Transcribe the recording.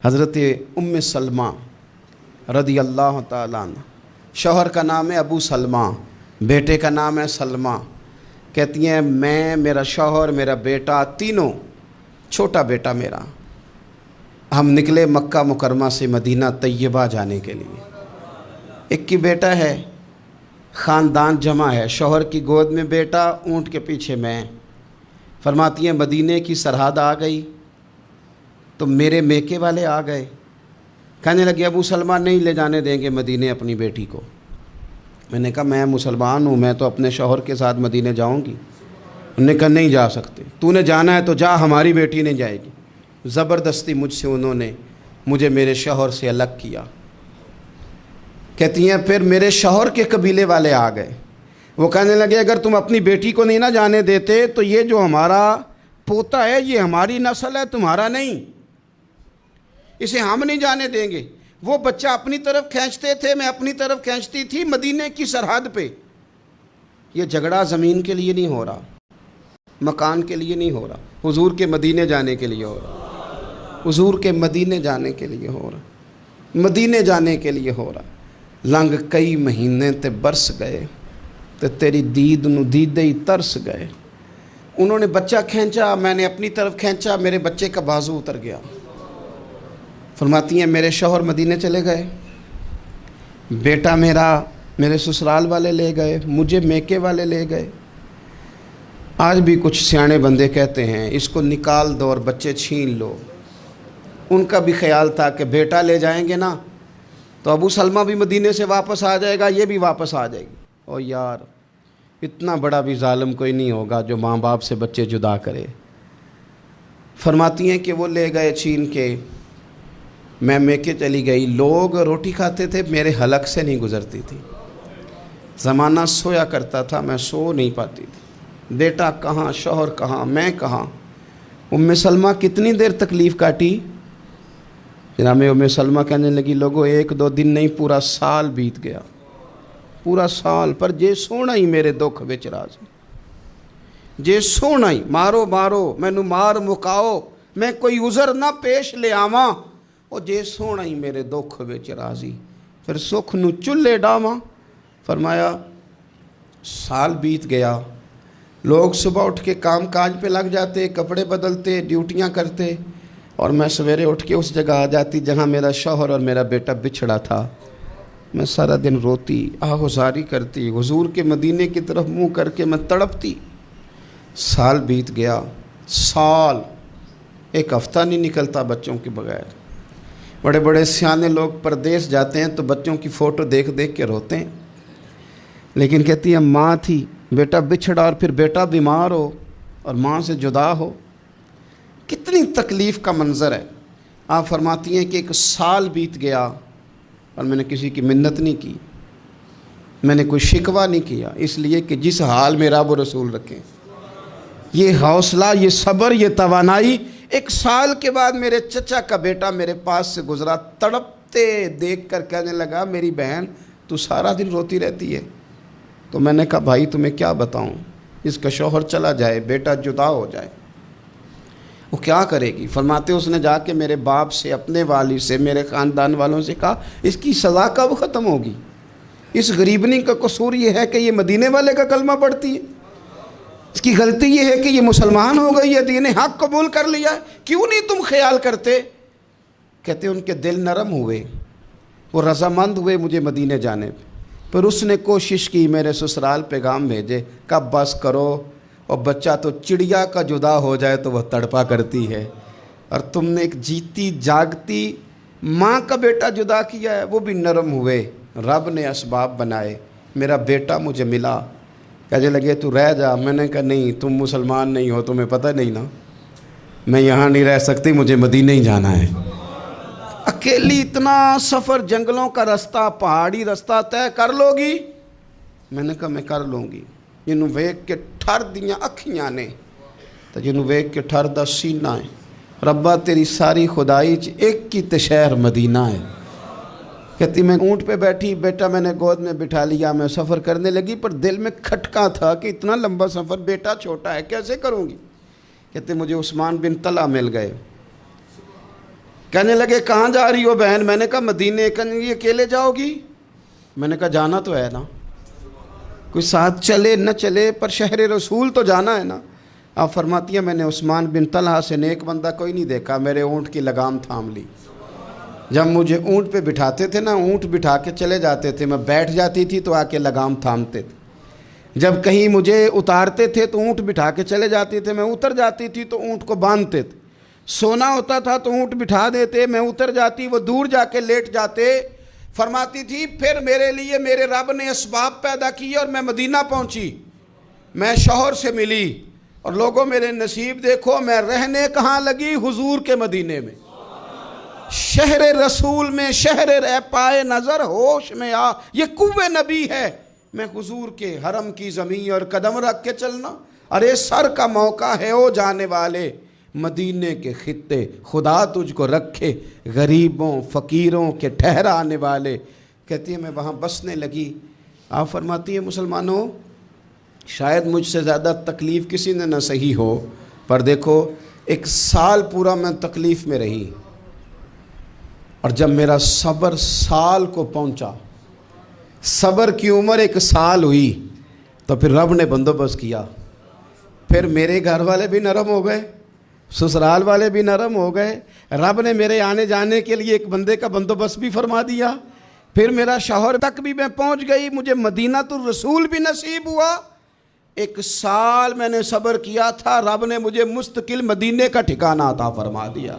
حضرت ام سلمہ رضی اللہ تعالیٰ عنہ، شوہر کا نام ہے ابو سلمہ، بیٹے کا نام ہے سلمہ۔ کہتی ہیں میں، میرا شوہر، میرا بیٹا، تینوں، چھوٹا بیٹا میرا، ہم نکلے مکہ مکرمہ سے مدینہ طیبہ جانے کے لیے۔ ایک کی بیٹا ہے، خاندان جمع ہے، شوہر کی گود میں بیٹا، اونٹ کے پیچھے میں۔ فرماتی ہیں مدینے کی سرحد آ گئی تو میرے میکے والے آ گئے، کہنے لگے ابو سلمہ نہیں لے جانے دیں گے مدینے اپنی بیٹی کو۔ میں نے کہا میں مسلمان ہوں، میں تو اپنے شوہر کے ساتھ مدینے جاؤں گی۔ انہوں نے کہا نہیں جا سکتے، تو نے جانا ہے تو جا، ہماری بیٹی نہیں جائے گی۔ زبردستی مجھ سے انہوں نے مجھے میرے شوہر سے الگ کیا۔ کہتی ہیں پھر میرے شوہر کے قبیلے والے آ گئے، وہ کہنے لگے اگر تم اپنی بیٹی کو نہیں نہ جانے دیتے تو یہ جو ہمارا پوتا ہے یہ ہماری نسل ہے، تمہارا نہیں، اسے ہم نہیں جانے دیں گے۔ وہ بچہ اپنی طرف کھینچتے تھے، میں اپنی طرف کھینچتی تھی، مدینے کی سرحد پہ۔ یہ جھگڑا زمین کے لیے نہیں ہو رہا، مکان کے لیے نہیں ہو رہا، حضور کے مدینے جانے کے لیے ہو رہا، حضور کے مدینے جانے کے لیے ہو رہا، مدینے جانے کے لیے ہو رہا۔ لنگ کئی مہینے تے برس گئے تے تیری دید نو دیدے ہی ترس گئے۔ انہوں نے بچہ کھینچا، میں نے اپنی طرف کھینچا، میرے بچے کا بازو اتر گیا۔ فرماتی ہیں میرے شوہر مدینے چلے گئے، بیٹا میرا میرے سسرال والے لے گئے، مجھے میکے والے لے گئے۔ آج بھی کچھ سیانے بندے کہتے ہیں اس کو نکال دو اور بچے چھین لو۔ ان کا بھی خیال تھا کہ بیٹا لے جائیں گے نا تو ابو سلمہ بھی مدینے سے واپس آ جائے گا، یہ بھی واپس آ جائے گی۔ او یار، اتنا بڑا بھی ظالم کوئی نہیں ہوگا جو ماں باپ سے بچے جدا کرے۔ فرماتی ہیں کہ وہ لے گئے چھین کے، میں میکے چلی گئی۔ لوگ روٹی کھاتے تھے، میرے حلق سے نہیں گزرتی تھی۔ زمانہ سویا کرتا تھا، میں سو نہیں پاتی تھی۔ بیٹا کہاں، شوہر کہاں، میں کہاں۔ ام سلمہ کتنی دیر تکلیف کاٹی؟ جناب ام سلمہ کہنے لگی لوگوں ایک دو دن نہیں، پورا سال بیت گیا، پورا سال، پر جے سونا ہی میرے دکھ وچ راضی، جے سونا ہی مارو مارو مینوں مار مکاؤ، میں کوئی عذر نہ پیش لے آواں، او جے سونا ہی میرے دکھ وچ راضی، پھر سکھ نو چلے ڈاواں۔ فرمایا سال بیت گیا، لوگ صبح اٹھ کے کام کاج پہ لگ جاتے، کپڑے بدلتے، ڈیوٹیاں کرتے، اور میں سویرے اٹھ کے اس جگہ آ جاتی جہاں میرا شوہر اور میرا بیٹا بچھڑا تھا۔ میں سارا دن روتی، آہوزاری کرتی، حضور کے مدینے کی طرف منہ کر کے میں تڑپتی۔ سال بیت گیا، سال، ایک ہفتہ نہیں نکلتا بچوں کے بغیر۔ بڑے بڑے سیانے لوگ پردیس جاتے ہیں تو بچوں کی فوٹو دیکھ دیکھ کے روتے ہیں، لیکن کہتی ہیں ماں تھی، بیٹا بچھڑا اور پھر بیٹا بیمار ہو اور ماں سے جدا ہو، کتنی تکلیف کا منظر ہے۔ آپ فرماتی ہیں کہ ایک سال بیت گیا اور میں نے کسی کی منت نہیں کی، میں نے کوئی شکوہ نہیں کیا، اس لیے کہ جس حال میں رب و رسول رکھیں۔ یہ حوصلہ، یہ صبر، یہ توانائی۔ ایک سال کے بعد میرے چچا کا بیٹا میرے پاس سے گزرا، تڑپتے دیکھ کر کہنے لگا میری بہن تو سارا دن روتی رہتی ہے۔ تو میں نے کہا بھائی تمہیں کیا بتاؤں، اس کا شوہر چلا جائے، بیٹا جدا ہو جائے، وہ کیا کرے گی؟ فرماتے اس نے جا کے میرے باپ سے، اپنے والد سے، میرے خاندان والوں سے کہا اس کی سزا کب ختم ہوگی؟ اس غریبنی کا قصور یہ ہے کہ یہ مدینے والے کا کلمہ پڑھتی ہے، اس کی غلطی یہ ہے کہ یہ مسلمان ہو گئی ہے، دین حق قبول کر لیا ہے، کیوں نہیں تم خیال کرتے؟ کہتے ان کے دل نرم ہوئے، وہ رضامند ہوئے مجھے مدینے جانے پہ۔ پھر اس نے کوشش کی میرے سسرال پیغام بھیجے، کب بس کرو، اور بچہ تو چڑیا کا جدا ہو جائے تو وہ تڑپا کرتی ہے، اور تم نے ایک جیتی جاگتی ماں کا بیٹا جدا کیا ہے۔ وہ بھی نرم ہوئے، رب نے اسباب بنائے، میرا بیٹا مجھے ملا۔ کہنے لگے تو رہ جا، میں نے کہا نہیں، تم مسلمان نہیں ہو، تمہیں پتہ نہیں نا، میں یہاں نہیں رہ سکتی، مجھے مدینے ہی جانا ہے۔ اکیلی اتنا سفر، جنگلوں کا رستہ، پہاڑی رستہ طے کر لو گی؟ میں نے کہا میں کر لوں گی۔ جنوں ویکھ کے ٹھر دیاں اکھیاں نے تو جنوں ویکھ کے ٹھر دا سینہ ہے، ربا تیری ساری خدائی چ ایک کی تے شہر مدینہ ہے۔ کہتی میں اونٹ پہ بیٹھی، بیٹا میں نے گود میں بٹھا لیا، میں سفر کرنے لگی، پر دل میں کھٹکا تھا کہ اتنا لمبا سفر، بیٹا چھوٹا ہے، کیسے کروں گی؟ کہتے مجھے عثمان بن طلحہ مل گئے، کہنے لگے کہاں جا رہی ہو بہن؟ میں نے کہا مدینے۔ کہنے لگی اکیلے جاؤ گی؟ میں نے کہا جانا تو ہے نا، کوئی ساتھ چلے نہ چلے پر شہر رسول تو جانا ہے نا۔ آپ فرماتی ہیں میں نے عثمان بن طلحہ سے نیک بندہ کوئی نہیں دیکھا، میرے اونٹ کی لگام تھام لی۔ جب مجھے اونٹ پہ بٹھاتے تھے نا، اونٹ بٹھا کے چلے جاتے تھے، میں بیٹھ جاتی تھی تو آ کے لگام تھامتے تھے۔ جب کہیں مجھے اتارتے تھے تو اونٹ بٹھا کے چلے جاتے تھے، میں اتر جاتی تھی تو اونٹ کو باندھتے تھے۔ سونا ہوتا تھا تو اونٹ بٹھا دیتے، میں اتر جاتی، وہ دور جا کے لیٹ جاتے۔ فرماتی تھی پھر میرے لیے میرے رب نے اسباب پیدا کیے اور میں مدینہ پہنچی، میں شوہر سے ملی، اور لوگوں میرے نصیب دیکھو، میں رہنے کہاں لگی؟ حضور کے مدینے میں، شہر رسول میں، شہر رہ پائے نظر ہوش میں آ، یہ کوہ نبی ہے۔ میں حضور کے حرم کی زمین اور قدم رکھ کے چلنا، ارے سر کا موقع ہے او جانے والے، مدینے کے خطے خدا تجھ کو رکھے، غریبوں فقیروں کے ٹھہرانے والے۔ کہتی ہے میں وہاں بسنے لگی۔ آپ فرماتی ہیں مسلمانوں، شاید مجھ سے زیادہ تکلیف کسی نے نہ سہی ہو، پر دیکھو 1 سال پورا میں تکلیف میں رہی، اور جب میرا صبر سال کو پہنچا، صبر کی عمر 1 سال ہوئی، تو پھر رب نے بندوبست کیا۔ پھر میرے گھر والے بھی نرم ہو گئے، سسرال والے بھی نرم ہو گئے، رب نے میرے آنے جانے کے لیے ایک بندے کا بندوبست بھی فرما دیا۔ پھر میرا شوہر تک بھی میں پہنچ گئی، مجھے مدینہ الرسول بھی نصیب ہوا۔ 1 سال میں نے صبر کیا تھا، رب نے مجھے مستقل مدینے کا ٹھکانہ عطا فرما دیا۔